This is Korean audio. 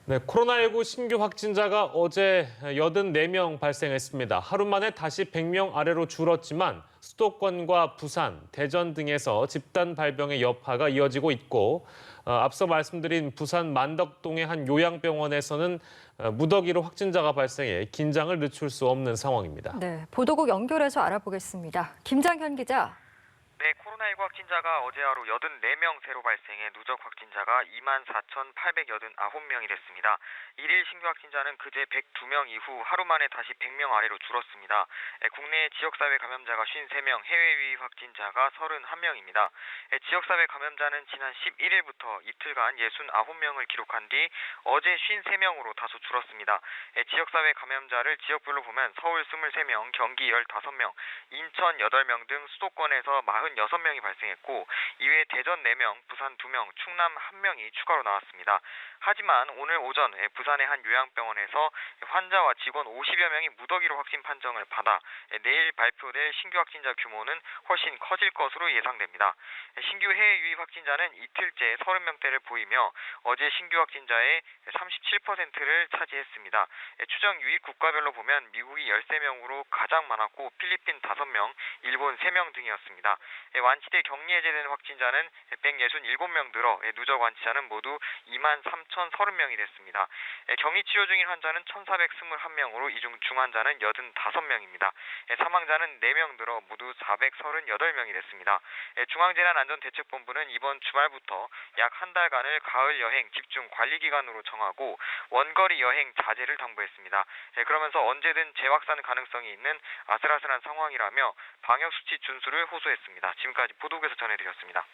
네, 코로나19 신규 확진자가 어제 84명 발생했습니다. 하루 만에 다시 100명 아래로 줄었지만 수도권과 부산, 대전 등에서 집단 발병의 여파가 이어지고 있고 앞서 말씀드린 부산 만덕동의 한 요양병원에서는 무더기로 확진자가 발생해 긴장을 늦출 수 없는 상황입니다. 네, 보도국 연결해서 알아보겠습니다. 김장현 기자. 네, 코로나19 확진자가 어제 하루 84명 새로 발생해 누적 확진자가 24,889명이 됐습니다. 일일 신규 확진자는 그제 102명 이후 하루 만에 다시 100명 아래로 줄었습니다. 국내 지역사회 감염자가 53명, 해외 유입 확진자가 31명입니다. 지역사회 감염자는 지난 11일부터 이틀간 69명을 기록한 뒤 어제 53명으로 다소 줄었습니다. 지역사회 감염자를 지역별로 보면 서울 23명, 경기 15명, 인천 8명 등 수도권에서 46명이 발생했고 이외에 대전 4명, 부산 2명, 충남 1명이 추가로 나왔습니다. 하지만 오늘 오전 부산의 한 요양병원에서 환자와 직원 50여 명이 무더기로 확진 판정을 받아 내일 발표될 신규 확진자 규모는 훨씬 커질 것으로 예상됩니다. 신규 해외 유입 확진자는 이틀째 30명대를 보이며 어제 신규 확진자의 37%를 차지했습니다. 추정 유입 국가별로 보면 미국이 13명으로 가장 많았고 필리핀 5명, 일본 3명 등이었습니다. 완치돼 격리 해제된 확진자는 167명 늘어 누적 완치자는 모두 23,030명이 됐습니다. 격리 치료 중인 환자는 1,421명으로 이 중 중환자는 85명입니다. 사망자는 4명 늘어 모두 438명이 됐습니다. 중앙재난안전대책본부는 이번 주말부터 약 한 달간을 가을 여행 집중 관리 기간으로 정하고 원거리 여행 자제를 당부했습니다. 그러면서 언제든 재확산 가능성이 있는 아슬아슬한 상황이라며 방역 수치 준수를 호소했습니다. 지금까지 보도국에서 전해드렸습니다.